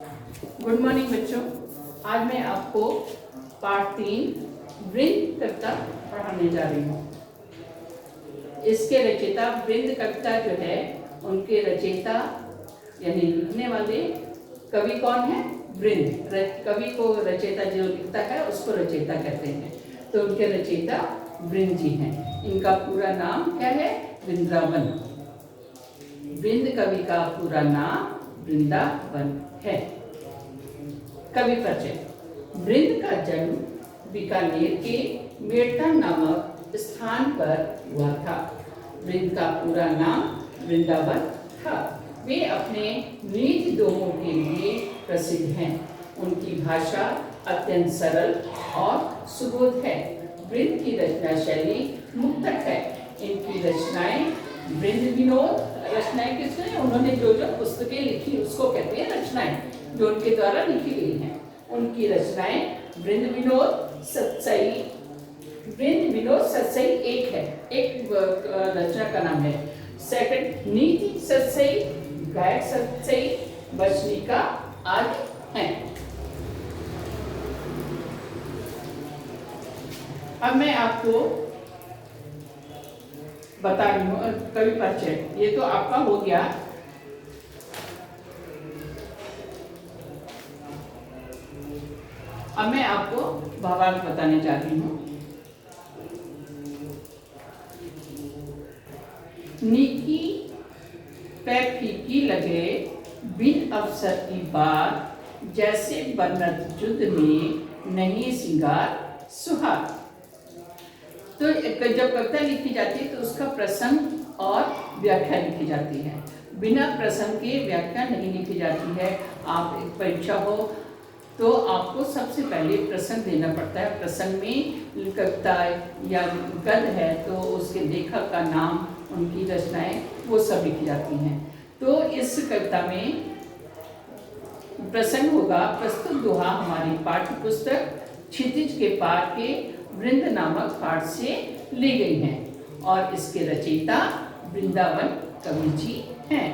Good morning बच्चों। आज मैं आपको पार्ट 3 वृंद कविता पढ़ाने जा रही हूँ। इसके रचयिता वृंद कविता जो है उनके रचयिता यानी लिखने वाले कवि कौन है? वृंद। कवि को रचयिता जो लिखता है उसको रचयिता कहते हैं। तो उनके रचयिता वृंद जी हैं। इनका पूरा नाम क्या है? वृंदावन। वृंद कवि का पूरा नाम वृंदावन है। कवि परिचय। वृंद का जन्म बीकानेर के मेड़ता नामक स्थान पर हुआ था। वृंद का पूरा नाम वृंदावन था। वे अपने नृत्य दोहों के लिए प्रसिद्ध हैं। उनकी भाषा अत्यंत सरल और सुबोध है। वृंद की रचना शैली मुक्तक है। इनकी रचनाएं वृंद विनोद। रचनाएं किसने? उन्होंने जो जो पुस्तकें लिखी उसको कहते हैं रचनाएं, जो उनके द्वारा लिखी गई हैं। उनकी रचनाएं वृंद विनोद सत्सई। वृंद विनोद सत्सई एक है, एक रचना का नाम है। सेकंड नीति सत्सई, गायक सत्सई, वचनिका आदि हैं। अब मैं आपको बता रही हूँ कवि परिचय। ये तो आपका हो गया। अब मैं आपको भावार्थ बताने जा रही हूँ। नीकी पे फीकी लगे बिन अवसर की बात, जैसे बरनत युद्ध में नहीं सिंगार सुहाग। तो जब कविता लिखी जाती है तो उसका प्रसंग और व्याख्या लिखी जाती है। बिना प्रसंग के व्याख्या नहीं लिखी जाती है। आप एक परीक्षा हो तो आपको सबसे पहले प्रसंग देना पड़ता है। प्रसंग में कविता या गद्य है तो उसके लेखक का नाम, उनकी रचनाएं वो सब लिखी जाती हैं। तो इस कविता में प्रसंग होगा। प्रस्तुत दोहा हमारी पाठ्य पुस्तक क्षितिज के पार के वृंद नामक पाठ से ली गई हैं और इसके रचयिता वृंदावन कवि जी हैं।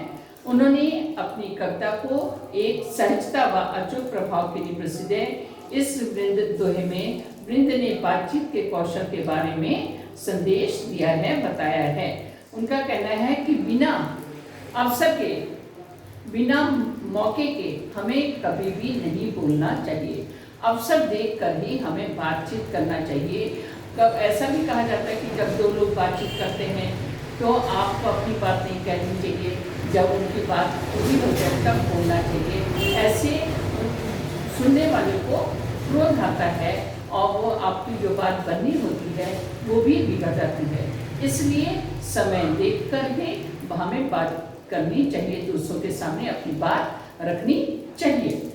उन्होंने अपनी कविता को एक सहजता व अचूक प्रभाव के लिए प्रसिद्ध है। इस वृंद दोहे में वृंद ने बातचीत के कौशल के बारे में संदेश दिया है, बताया है। उनका कहना है कि बिना अवसर के, बिना मौके के हमें कभी भी नहीं बोलना चाहिए। अवसर देखकर ही हमें बातचीत करना चाहिए। कब ऐसा भी कहा जाता है कि जब दो लोग बातचीत करते हैं तो आपको अपनी बात नहीं कहनी चाहिए, जब उनकी बात पूरी हो जाए तब बोलना चाहिए। ऐसे सुनने वाले को क्रोध आता है और वो आपकी जो बात बननी होती है वो भी बिगड़ जाती है। इसलिए समय देखकर ही हमें बात करनी चाहिए, दूसरों के सामने अपनी बात रखनी चाहिए।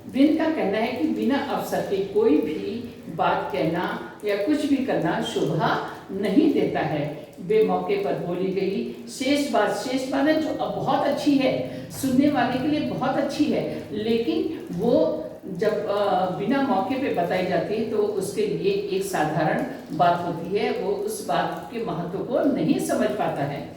वृंद का कहना है कि बिना अवसर के कोई भी बात कहना या कुछ भी करना शोभा नहीं देता है। बेमौके पर बोली गई शेष बात है जो बहुत अच्छी है, सुनने वाले के लिए बहुत अच्छी है, लेकिन वो जब बिना मौके पे बताई जाती है तो उसके लिए एक साधारण बात होती है, वो उस बात के महत्व को नहीं समझ पाता है।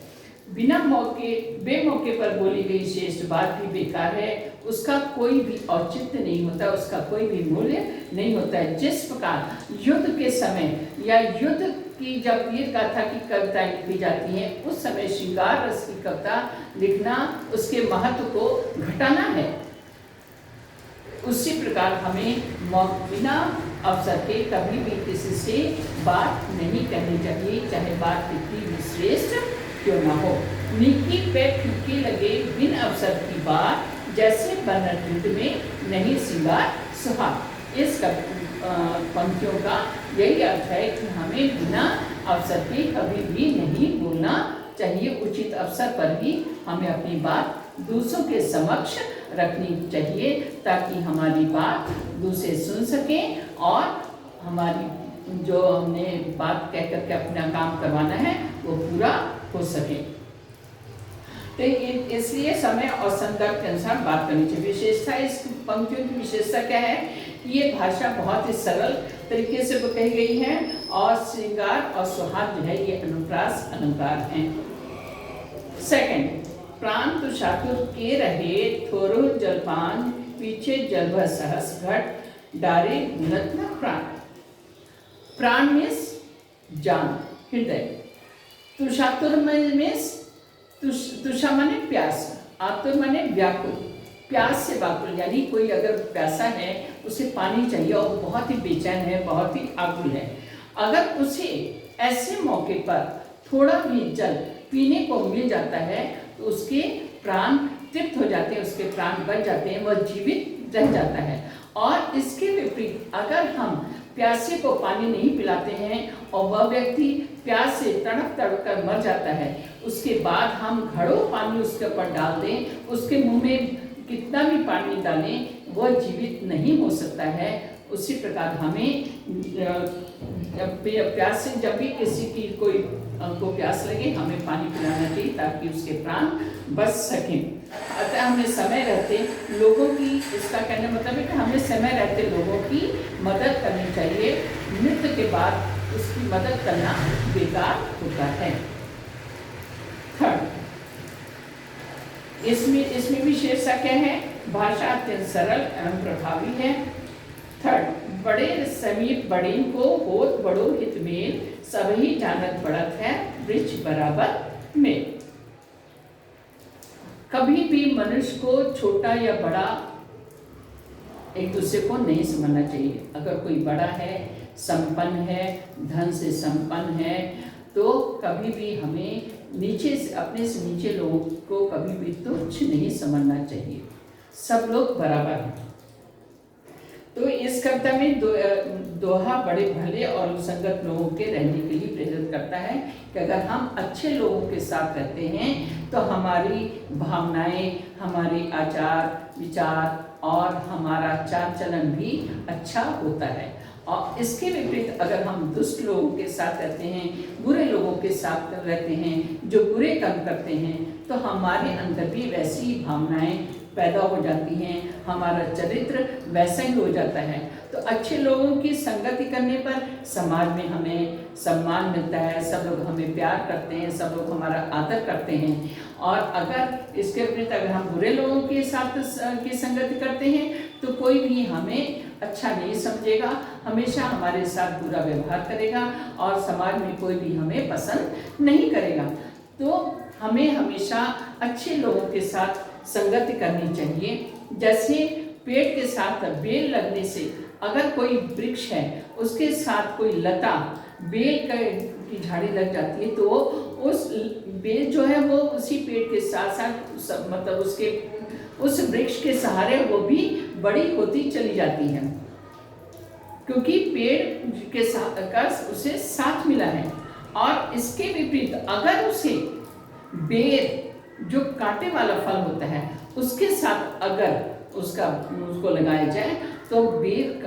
बिना मौके बेमौके पर बोली गई श्रेष्ठ बात भी बेकार है। उसका कोई भी औचित्य नहीं होता, उसका कोई भी मूल्य नहीं होता है। जिस प्रकार युद्ध के समय या युद्ध की जब वीर गाथा की कविताएं लिखी जाती हैं उस समय श्रृंगार रस की कविता लिखना उसके महत्व को घटाना है, उसी प्रकार हमें बिना अवसर के कभी भी किसी से बात नहीं करनी चाहिए, चाहे बात कितनी भी श्रेष्ठ क्यों ना हो। नीकी पे फीकी लगे बिन अवसर की बात, जैसे बरनत युद्ध में नहीं सिंगार सुहाग। इस पंक्तियों का यही अर्थ है कि हमें बिना अवसर के कभी भी नहीं बोलना चाहिए। उचित अवसर पर ही हमें अपनी बात दूसरों के समक्ष रखनी चाहिए ताकि हमारी बात दूसरे सुन सकें और हमारी जो हमने बात कह करके अपना काम करवाना है वो पूरा हो सके। तो इसलिए समय और संदर्भ के अनुसार बात करनी चाहिए। विशेषता, इस पंक्तियों की विशेषता क्या है कि ये भाषा बहुत ही सरल तरीके से कही गई है और श्रृंगार और सुहाग जो है ये अनुप्रास अलंकार हैं। सेकंड, प्राण तो शातुर के रहे थोरो जलपान पीछे जलभ सहस घट डारे घुलत न प्राण। प्राण मीन्स जान, हृदय। तुषातुर मीन्स तुषा माने प्यास, आतुर माने व्याकुल, प्यास से व्याकुल, यानी कोई अगर प्यासा है उसे पानी चाहिए और बहुत ही बेचैन है, बहुत ही आकुल है, अगर उसे ऐसे मौके पर थोड़ा भी जल पीने को मिल जाता है तो उसके प्राण तृप्त हो जाते हैं, उसके प्राण बच जाते हैं, वह जीवित रह जाता है। और इसके विपरीत अगर हम प्यासे को पानी नहीं पिलाते हैं और वह व्यक्ति प्यास से तड़प तड़प कर मर जाता है, उसके बाद हम घड़ों पानी उसके ऊपर डाल दें, उसके मुंह में कितना भी पानी डालें, वह जीवित नहीं हो सकता है। उसी प्रकार हमें प्यास से जब भी किसी की कोई को प्यास लगे हमें पानी पिलाना चाहिए ताकि उसके प्राण बच सकें। अतः हमें समय रहते लोगों की, इसका कहने मतलब है कि हमें समय रहते लोगों की मदद करनी चाहिए। मृत्यु के बाद उसकी मदद करना बेकार होता है। थर्ड, इसमें भी शीर्षक क्या है? भाषा अत्यंत सरल एवं प्रभावी है। थर्ड, बड़े समीप बड़ीन को होत बड़ो हित मेल, सभी जानत बढ़त है वृक्ष बराबर मेल। कभी भी मनुष्य को छोटा या बड़ा एक दूसरे को नहीं समझना चाहिए। अगर कोई बड़ा है, संपन्न है, धन से संपन्न है, तो कभी भी हमें नीचे से, अपने से नीचे लोगों को कभी भी तुच्छ नहीं समझना चाहिए। सब लोग बराबर हैं। तो इस कविता में दोहा बड़े भले और संगत लोगों के रहने के लिए प्रेरित करता है कि अगर हम अच्छे लोगों के साथ रहते हैं तो हमारी भावनाएं, हमारे आचार विचार और हमारा चाल चलन भी अच्छा होता है। और इसके विपरीत अगर हम दुष्ट लोगों के साथ रहते हैं, बुरे लोगों के साथ रहते हैं, जो बुरे कर्म करते हैं, तो हमारे अंदर भी वैसी भावनाएं पैदा हो जाती हैं, हमारा चरित्र वैसा ही हो जाता है। तो अच्छे लोगों की संगति करने पर समाज में हमें सम्मान मिलता है, सब लोग हमें प्यार करते हैं, सब लोग हमारा आदर करते हैं। और अगर इसके विपरीत अगर हम बुरे लोगों के साथ की संगति करते हैं तो कोई भी हमें अच्छा नहीं समझेगा, हमेशा हमारे साथ बुरा व्यवहार करेगा और समाज में कोई भी हमें पसंद नहीं करेगा। तो हमें हमेशा अच्छे लोगों के साथ संगति करनी चाहिए। जैसे पेड़ के साथ बेल लगने से, अगर कोई वृक्ष है उसके साथ कोई लता बेल की झाड़ी लग जाती है तो उस बेल जो है वो उसी पेड़ के साथ साथ मतलब उसके उस वृक्ष के सहारे वो भी बड़ी होती चली जाती है, क्योंकि पेड़ के साथ का उसे साथ मिला है। और इसके विपरीत अगर उसे बेर जो कांटे वाला फल होता है उसके साथ अगर उसको लगाया जाए तो बेर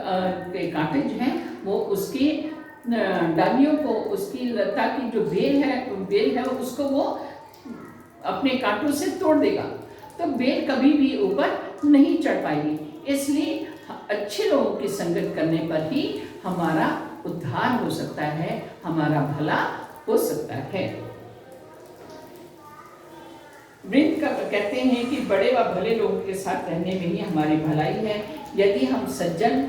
के कांटे जो हैं वो उसकी डालियों को, उसकी लता की जो बेल है उसको वो अपने कांटों से तोड़ देगा, तो बेल कभी भी ऊपर नहीं चढ़ पाएगी। इसलिए अच्छे लोगों की संगत करने पर ही हमारा उद्धार हो सकता है, हमारा भला हो सकता है। वृंद कहते हैं कि बड़े व भले लोगों के साथ रहने में ही हमारी भलाई है। यदि हम सज्जन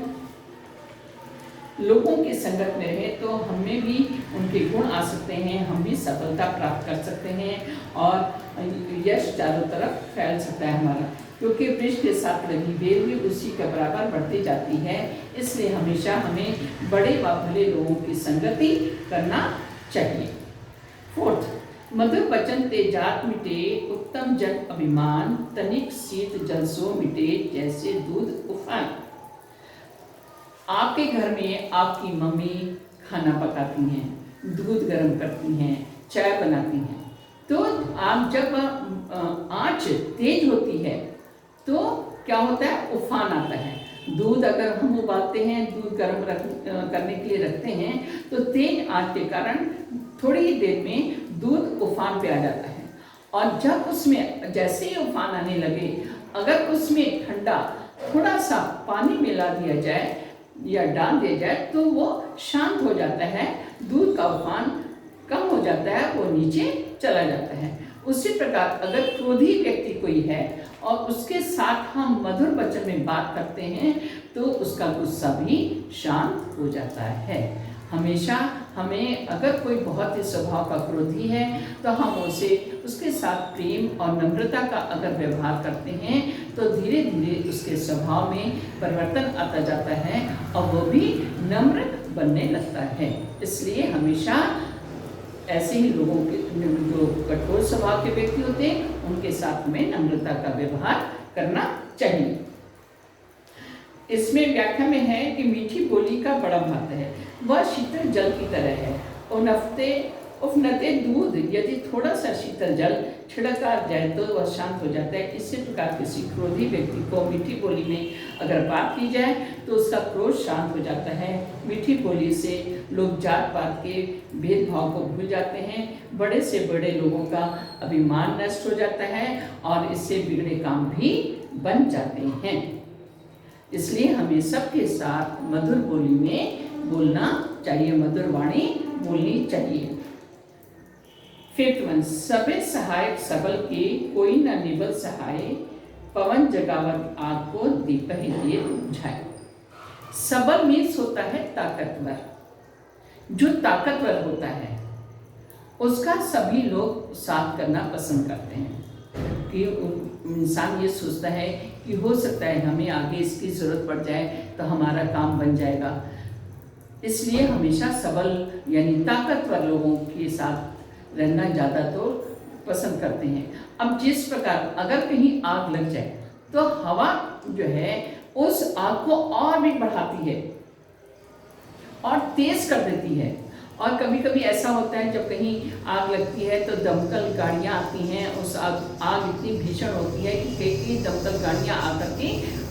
लोगों की संगत में रहे तो हमें भी उनके गुण आ सकते हैं, हम भी सफलता प्राप्त कर सकते हैं और यश चारों तरफ फैल सकता है हमारा, क्योंकि वृक्ष के साथ लगी बेल भी उसी के बराबर बढ़ती जाती है। इसलिए हमेशा हमें बड़े व भले लोगों की संगति करना चाहिए। फोर्थ, मधुर वचन ते जात मिटे, उत्तम जन अभिमान, तनिक शीत जल सो मिटे, जैसे दूध उफान। आपके घर में आपकी मम्मी खाना पकाती हैं, दूध गर्म करती हैं, चाय बनाती हैं, तो आप जब आँच तेज होती है तो क्या होता है? उफान आता है। दूध अगर हम उबालते हैं, दूध गर्म करने के लिए रखते हैं तो तेज आँच के कारण थोड़ी ही देर में दूध उफान पे आ जाता है। और जब उसमें जैसे ही उफान आने लगे, अगर उसमें ठंडा थोड़ा सा पानी मिला दिया जाए या डाल दिया जाए तो वो शांत हो जाता है, दूध का उफान कम हो जाता है, वो नीचे चला जाता है। उसी प्रकार अगर क्रोधी व्यक्ति कोई है और उसके साथ हम मधुर वचन में बात करते हैं तो उसका गुस्सा भी शांत हो जाता है। हमेशा हमें अगर कोई बहुत ही स्वभाव का क्रोधी है तो हम उसके साथ प्रेम और नम्रता का अगर व्यवहार करते हैं तो धीरे धीरे उसके स्वभाव में परिवर्तन आता जाता है और वो भी नम्र बनने लगता है। इसलिए हमेशा ऐसे ही लोगों के जो कठोर स्वभाव के व्यक्ति होते हैं उनके साथ में नम्रता का व्यवहार करना चाहिए। इसमें व्याख्या में है कि मीठी बोली का बड़ा महत्व है, वह शीतल जल की तरह है। उफनते दूध, यदि थोड़ा सा शीतल जल छिड़का जाए तो वह शांत हो जाता है। इसी प्रकार किसी क्रोधी व्यक्ति को मीठी बोली में अगर बात की जाए तो उसका क्रोध शांत हो जाता है। मीठी बोली से लोग जात पात के भेदभाव को भूल जाते हैं, बड़े से बड़े लोगों का अभिमान नष्ट हो जाता है और इससे बिगड़े काम भी बन जाते हैं। इसलिए हमें सबके साथ मधुर बोली में बोलना चाहिए, मधुर वाणी बोलनी चाहिए। 5 सबे सहायक सबल के, कोई न निबल सहाय, पवन जगावत आग को दीप ही दिए बुझाए। सबल मीन्स होता है ताकतवर। जो ताकतवर होता है उसका सभी लोग साथ करना पसंद करते हैं कि इंसान ये सोचता है कि हो सकता है हमें आगे इसकी ज़रूरत पड़ जाए तो हमारा काम बन जाएगा। इसलिए हमेशा सबल यानी ताकतवर लोगों के साथ रहना ज़्यादा तो पसंद करते हैं। अब जिस प्रकार अगर कहीं आग लग जाए तो हवा जो है उस आग को और भी बढ़ाती है और तेज कर देती है। और कभी कभी ऐसा होता है जब कहीं आग लगती है तो दमकल गाड़ियाँ आती हैं, उस आग इतनी भीषण होती है कि कई दमकल गाड़ियाँ आकर के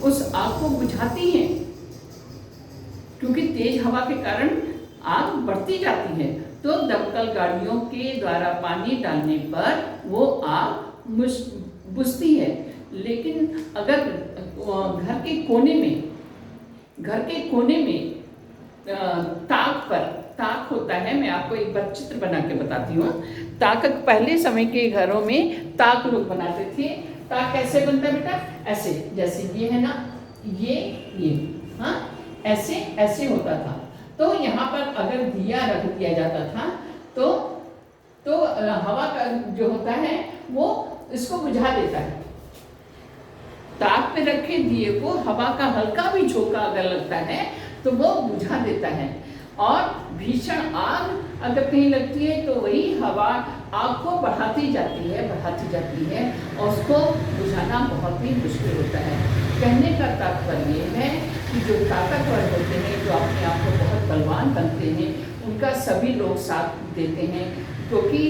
उस आग को बुझाती हैं, क्योंकि तेज हवा के कारण आग बढ़ती जाती है। तो दमकल गाड़ियों के द्वारा पानी डालने पर वो आग बुझती है। लेकिन अगर घर के कोने में ताक होता है, मैं आपको एक बार चित्र बना के बताती हूँ। ताक पहले समय के घरों में ताक लोग बनाते थे। ताक कैसे बनता है बेटा? ऐसे, जैसे ये है ना, ये हाँ ऐसे होता था। तो यहाँ पर अगर दिया रख दिया जाता था तो हवा का जो होता है वो इसको बुझा देता है। ताक पे रखे दिए को हवा का हल्का भी झोंका अगर लगता है तो वो बुझा देता है। और भीषण आग अगर कहीं लगती है तो वही हवा आग को बढ़ाती जाती है और उसको बुझाना बहुत ही मुश्किल होता है। कहने का तात्पर्य ये है कि जो ताकतवर होते हैं, जो अपने आप को बहुत बलवान बनते हैं, उनका सभी लोग साथ देते हैं, क्योंकि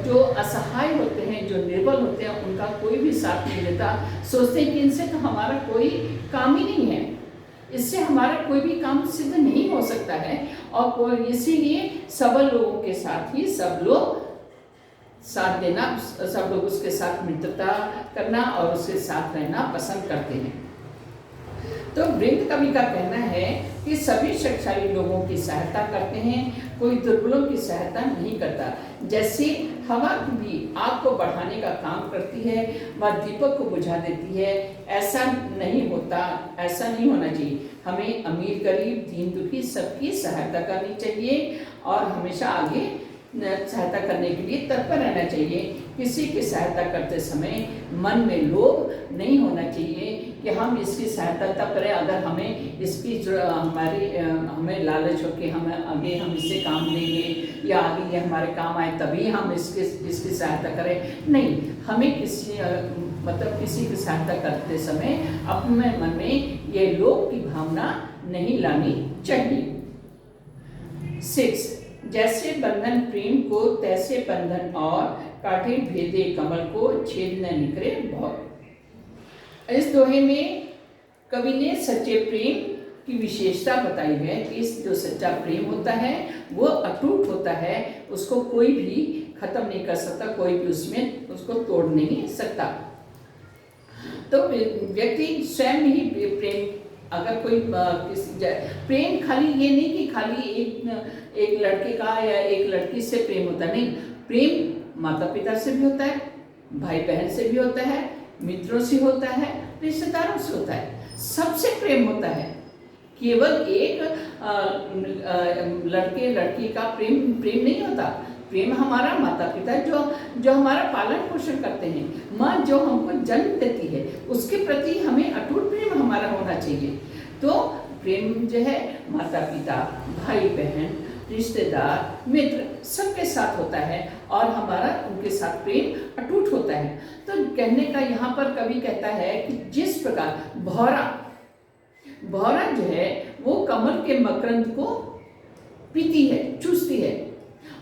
जो असहाय होते हैं, जो निर्बल होते हैं, उनका कोई भी साथ नहीं देता। सोचते हैं कि इनसे तो हमारा कोई काम ही नहीं है, इससे हमारा कोई भी काम सिद्ध नहीं हो सकता है। और इसीलिए सबल लोगों के साथ ही सब लोग साथ देना, सब लोग उसके साथ मित्रता करना और उसके साथ रहना पसंद करते हैं। तो वृंद कवि का कहना है कि सभी शक्तिशाली लोगों की सहायता करते हैं, कोई दुर्बलों की सहायता नहीं करता। जैसे हवा भी आग को बढ़ाने का काम करती है, वह दीपक को बुझा देती है, ऐसा नहीं होना चाहिए। हमें अमीर गरीब दीन दुखी सबकी सहायता करनी चाहिए और हमेशा आगे सहायता करने के लिए तत्पर रहना चाहिए। किसी की सहायता करते समय मन में लोभ नहीं होना चाहिए कि हम इसकी सहायता तब करें अगर हमें इसकी हमें लालच हो कि हम इससे काम लेंगे या आगे ये हमारे काम आए तभी हम इसकी सहायता करें। नहीं, हमें किसी की सहायता करते समय अपने मन में ये लोभ की भावना नहीं लानी चाहिए। 6 जैसे बंधन प्रेम को तैसे बंधन और काटे भेदे कमल को छेद न निकले बहुत। इस दोहे में कवि ने सच्चे प्रेम की विशेषता बताई है कि इस जो सच्चा प्रेम होता है वो अटूट होता है, उसको कोई भी खत्म नहीं कर सकता, कोई भी उसमें उसको तोड़ नहीं सकता। तो व्यक्ति स्वयं ही प्रेम, अगर कोई प्रेम खाली ये नहीं कि खाली एक लड़के का या एक लड़की से प्रेम होता नहीं, प्रेम माता पिता से भी होता है, भाई बहन से भी होता है, मित्रों से होता है, रिश्तेदारों से होता है, सबसे प्रेम होता है। केवल एक लड़के लड़की का प्रेम नहीं होता। प्रेम हमारा माता पिता जो हमारा पालन पोषण करते हैं, माँ जो हमको जन्म देती है, उसके प्रति हमें अटूट प्रेम हमारा होना चाहिए। तो प्रेम जो है माता पिता, भाई बहन, रिश्तेदार, मित्र सबके साथ होता है और हमारा उनके साथ प्रेम अटूट होता है। तो कहने का यहाँ पर कवि कहता है कि जिस प्रकार भौरा जो है वो कमल के मकरंद को पीती है, चूसती है,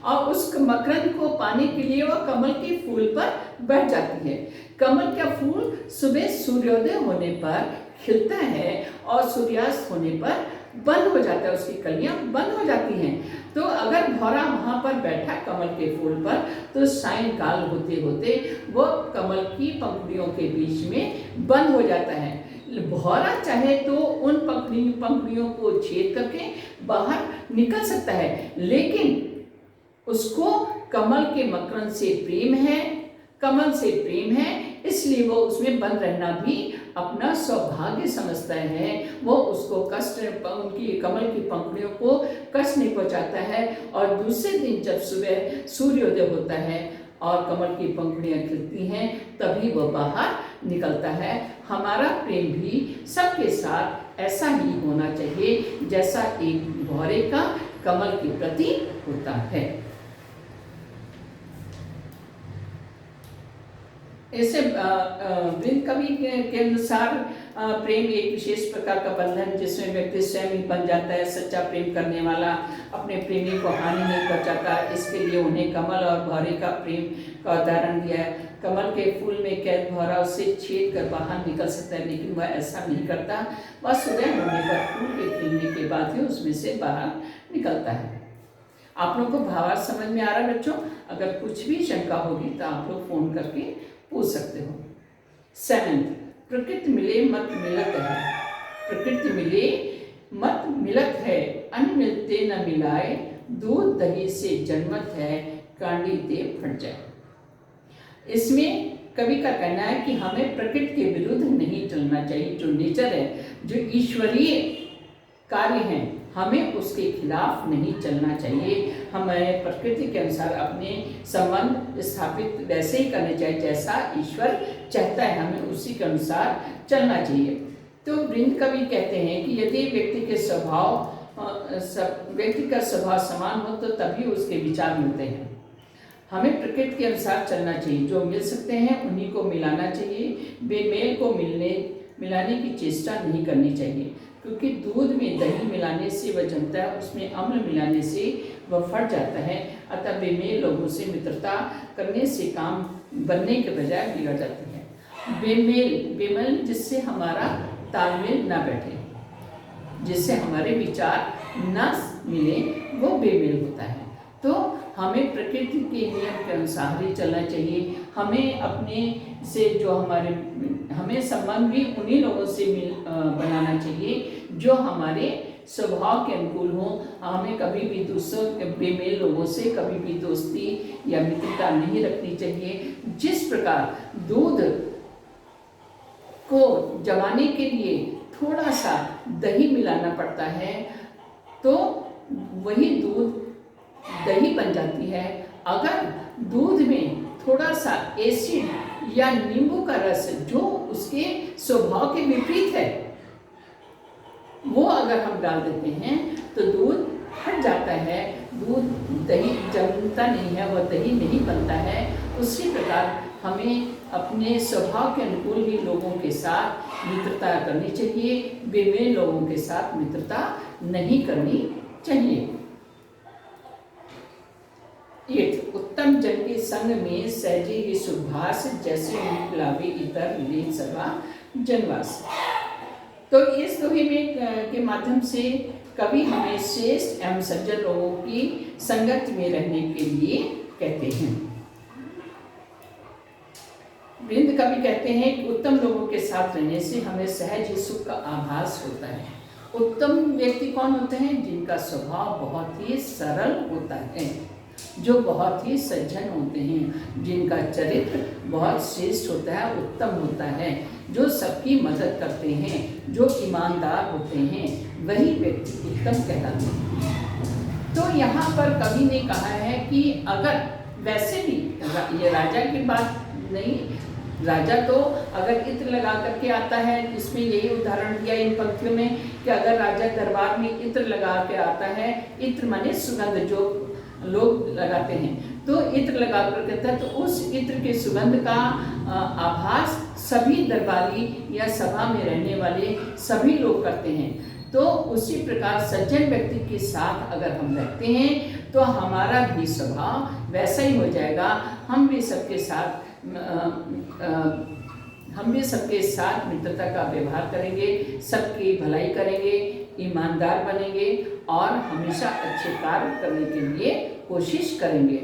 और उस मकरंद को पाने के लिए वह कमल के फूल पर बैठ जाती है। कमल का फूल सुबह सूर्योदय होने पर खिलता है और सूर्यास्त होने पर बंद हो जाता है, उसकी कलियां बंद हो जाती हैं। तो अगर भौरा वहां पर बैठा कमल के फूल पर, तो सायंकाल होते होते वो कमल की पंखुड़ियों के बीच में बंद हो जाता है। भौरा चाहे तो उन पंखुड़ियों को छेद करके बाहर निकल सकता है, लेकिन उसको कमल के मकरंद से प्रेम है, कमल से प्रेम है, इसलिए वो उसमें बंद रहना भी अपना सौभाग्य समझता है। वो उसको कष्ट, उनकी कमल की पंखुड़ियों को कष्ट नहीं पहुंचाता है। और दूसरे दिन जब सुबह सूर्योदय होता है और कमल की पंखुड़ियां खिलती हैं, तभी वो बाहर निकलता है। हमारा प्रेम भी सबके साथ ऐसा ही होना चाहिए जैसा एक भौरे का कमल के प्रति होता है। ऐसे वृंद कवि के अनुसार प्रेम एक विशेष प्रकार का बंधन जिसमें व्यक्ति स्वयं ही बन जाता है। सच्चा प्रेम करने वाला अपने प्रेमी को हानि नहीं पहुंचाता। इसके लिए उन्हें कमल और भौरे का प्रेम का उदाहरण दिया है। कमल के फूल में कैद भौरा उसे छेद कर बाहर निकल सकता है, लेकिन वह ऐसा नहीं करता। वह सुबह होने पर फूल के खिलने के बाद ही उसमें से बाहर निकलता है। आप लोग को भावार्थ समझ में आ रहा है बच्चों? अगर कुछ भी शंका होगी तो आप लोग फोन करके पूछ सकते हो। 7, प्रकृति मिले मत मिलत है। प्रकृति मिले मत मिलत है, अन्न मिलते न मिलाए, दूध दही से जन्मत है, कांडी दे फट जाए। इसमें कवि का कहना है कि हमें प्रकृति के विरुद्ध नहीं चलना चाहिए। जो नेचर है, जो ईश्वरीय कार्य हैं, हमें उसके खिलाफ नहीं चलना चाहिए। हमें प्रकृति के अनुसार अपने संबंध स्थापित वैसे ही करने चाहिए जैसा ईश्वर चाहता है, हमें उसी के अनुसार चलना चाहिए। तो वृंद कवि कहते हैं कि यदि व्यक्ति का स्वभाव समान हो तो तभी उसके विचार मिलते हैं। हमें प्रकृति के अनुसार चलना चाहिए। जो मिल सकते हैं उन्हीं को मिलाना चाहिए। बेमेल को मिलाने की चेष्टा नहीं करनी चाहिए, क्योंकि दूध में दही मिलाने से वह जमता है, उसमें अम्ल मिलाने से वह फट जाता है। अतः बेमेल लोगों से मित्रता करने से काम बनने के बजाय बिगड़ जाती है। बेमेल जिससे हमारा तालमेल ना बैठे, जिससे हमारे विचार ना मिले, वो बेमेल होता है। तो हमें प्रकृति के नियम के अनुसार ही चलना चाहिए। हमें अपने से हमें संबंध भी उन्हीं लोगों से बनाना चाहिए जो हमारे स्वभाव के अनुकूल हो। हमें कभी भी दूसरों के बेमेल लोगों से कभी भी दोस्ती या मित्रता नहीं रखनी चाहिए। जिस प्रकार दूध को जमाने के लिए थोड़ा सा दही मिलाना पड़ता है, तो वही दूध दही बन जाती है। अगर दूध में थोड़ा सा एसिड या नींबू का रस जो उसके स्वभाव के विपरीत है, वो अगर हम डाल देते हैं तो दूध फट जाता है, दूध दही जमता नहीं है, वह दही नहीं बनता है। उसी प्रकार हमें अपने स्वभाव के अनुकूल ही लोगों के साथ मित्रता करनी चाहिए, बेमेल लोगों के साथ मित्रता नहीं करनी चाहिए। 8, उत्तम जन के संग में सहजे ही सुभाष, जैसे निकलावे इतर ले सभा जनवास। तो इस दोहे में के माध्यम से कवि हमें श्रेष्ठ एवं सज्जन लोगों की संगत में रहने के लिए कहते हैं। वृंद कवि कहते हैं कि उत्तम लोगों के साथ रहने से हमें सहज ही सुख का आभास होता है। उत्तम व्यक्ति कौन होते हैं? जिनका स्वभाव बहुत ही सरल होता है। जो बहुत ही सज्जन होते हैं, जिनका चरित्र बहुत श्रेष्ठ होता है, उत्तम होता है, जो सबकी मदद करते हैं, जो ईमानदार होते हैं, वही व्यक्ति उत्तम कहलाते हैं। तो यहाँ पर कवि ने कहा है कि अगर वैसे भी ये राजा की बात नहीं, राजा तो अगर इत्र लगा करके आता है, इसमें यही उदाहरण दिया इन पंक्तियों में कि अगर राजा दरबार में इत्र लगा के आता है, इत्र माने सुगंध जो लोग लगाते हैं, तो इत्र लगा कर कहता है, तो उस इत्र के सुगंध का आभास सभी दरबारी या सभा में रहने वाले सभी लोग करते हैं। तो उसी प्रकार सज्जन व्यक्ति के साथ अगर हम रहते हैं तो हमारा भी स्वभाव वैसा ही हो जाएगा। हम भी सबके साथ मित्रता का व्यवहार करेंगे, सबकी भलाई करेंगे, ईमानदार बनेंगे और हमेशा अच्छे कार्य करने के लिए कोशिश करेंगे।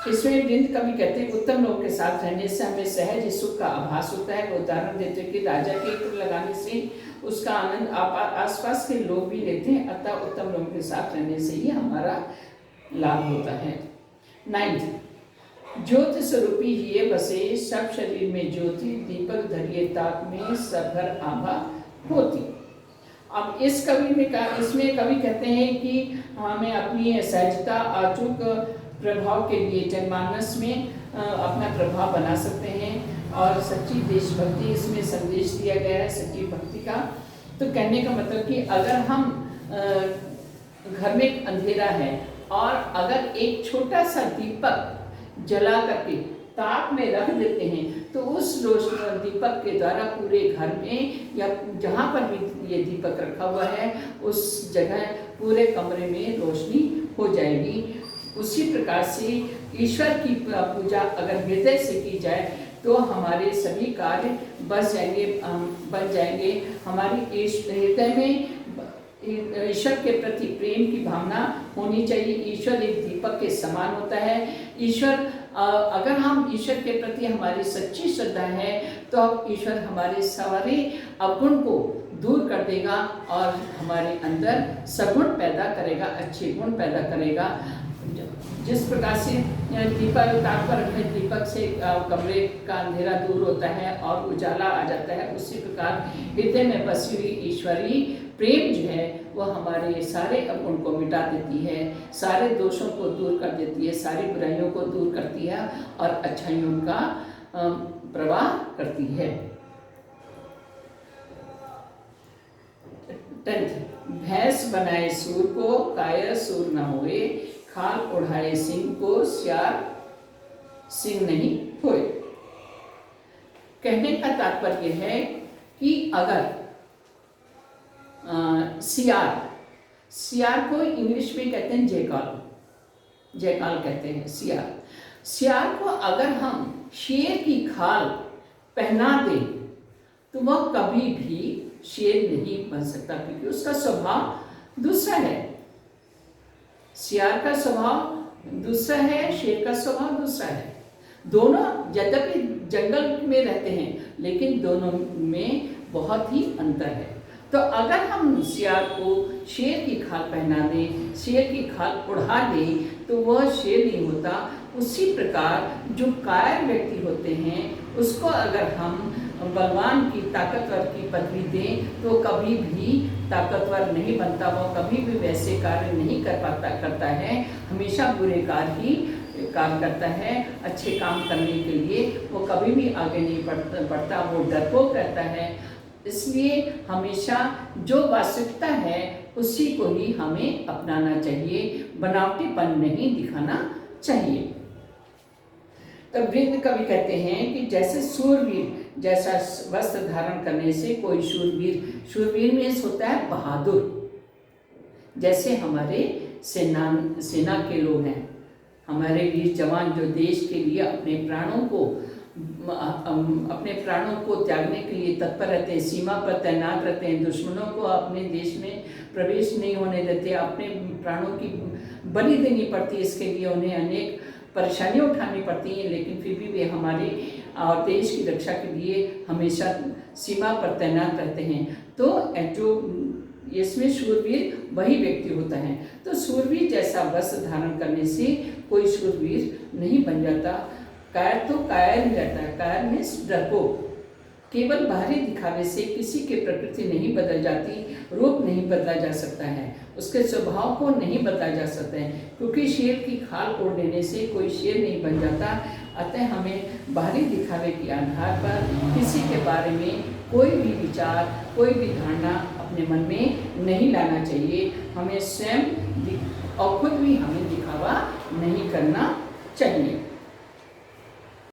इसमें वृंद कवि कहते हैं, उत्तम लोगों के साथ रहने से हमें सहज सुख का आभास होता है। वो उदाहरण देते हैं कि राजा के इत्र लगाने से उसका आनंद आसपास के लोग भी लेते हैं, अतः उत्तम लोगों के साथ रहने से ही हमारा लाभ होता है। 9, ज्योति स्वरूपी हिये बसे, सब शरीर में ज्योति, दीपक धरिए ताक में, सब घर आभा होती। अब इस कवि में इसमें कवि कहते हैं कि हमें अपनी सहजता, अचूक प्रभाव के लिए जनमानस में अपना प्रभाव बना सकते हैं और सच्ची देशभक्ति इसमें संदेश दिया गया है, सच्ची भक्ति का। तो कहने का मतलब कि अगर हम घर में अंधेरा है और अगर एक छोटा सा दीपक जला करके ताप में रख देते हैं तो उस दीपक के द्वारा पूरे घर में या जहाँ पर भी ये दीपक रखा हुआ है उस जगह पूरे कमरे में रोशनी हो जाएगी। उसी प्रकार से ईश्वर की पूजा अगर हृदय से की जाए तो हमारे सभी कार्य बन जाएंगे। हमारी हृदय में ईश्वर के प्रति प्रेम की भावना होनी चाहिए। ईश्वर एक दीपक के समान होता है। ईश्वर अगर हम ईश्वर के प्रति हमारी सच्ची श्रद्धा है तो ईश्वर हमारे सारे अवगुण को दूर कर देगा और हमारे अंदर सगुण पैदा करेगा, अच्छे गुण पैदा करेगा। जिस प्रकार से दीपक ताप पर रखने दीपक से कमरे का अंधेरा दूर होता है और उजाला आ जाता है, उसी प्रकार हृदय में बसी हुई ईश्वरी प्रेम जो है वह हमारे सारे अवगुण को मिटा देती है, सारे दोषों को दूर कर देती है, सारी बुराइयों को दूर करती है और अच्छाइयों का प्रवाह करती है। 10, भैंस बनाए सूर को, कायर सूर न होए, खाल ओढ़ाए सिंह को, सियार सिंह नहीं होए। कहने का तात्पर्य है कि अगर सियार को इंग्लिश में कहते हैं जयकाल कहते हैं सियार को अगर हम शेर की खाल पहना दें तो वह कभी भी शेर नहीं बन सकता, क्योंकि उसका स्वभाव दूसरा है। सियार का स्वभाव दूसरा है, शेर का स्वभाव दूसरा है। दोनों यद्यपि जंगल में रहते हैं लेकिन दोनों में बहुत ही अंतर है। तो अगर हम सियार को शेर की खाल पहना दें, शेर की खाल उड़ा दें तो वह शेर नहीं होता। उसी प्रकार जो कायर व्यक्ति होते हैं उसको अगर हम बलवान की ताकतवर की पदवी दें तो कभी भी ताकतवर नहीं बनता, वो कभी भी वैसे कार्य नहीं करता है, हमेशा बुरे कार्य ही काम करता है। अच्छे काम करने के लिए वो कभी भी आगे नहीं बढ़ता, वो डरपोक रहता है। इसलिए हमेशा जो वास्तविकता है उसी को ही हमें अपनाना चाहिए, बनावटीपन नहीं दिखाना चाहिए। तो वृंद कवि कहते हैं कि जैसे सूरवीर जैसा वस्त्र धारण करने से कोई शूरवीर में होता है बहादुर। जैसे हमारे सेना के लोग हैं, हमारे वीर जवान जो देश के लिए अपने प्राणों को त्यागने के लिए तत्पर रहते हैं, सीमा पर तैनात रहते हैं, दुश्मनों को अपने देश में प्रवेश नहीं होने देते, अपने प्राणों की बलि देनी पड़ती है। इसके लिए उन्हें अनेक परेशानियां उठानी पड़ती हैं, लेकिन फिर भी वे हमारे और देश की रक्षा के लिए हमेशा सीमा पर तैनात रहते हैं। तो जो इसमें शूरवीर वही व्यक्ति होता है। तो शूरवीर जैसा वस्त्र धारण करने से कोई शूरवीर नहीं बन जाता। कायर तो कायर ही रहता है। कायर मीन्स डरपोक। केवल बाहरी दिखावे से किसी की प्रकृति नहीं बदल जाती, रूप नहीं बदला जा सकता है, उसके स्वभाव को नहीं बदला जा सकता है, क्योंकि शेर की खाल ओढ़ लेने से कोई शेर नहीं बन जाता। अतः हमें बाहरी दिखावे के आधार पर किसी के बारे में कोई भी विचार, कोई भी धारणा अपने मन में नहीं लाना चाहिए। हमें स्वयं और खुद भी हमें दिखावा नहीं करना चाहिए।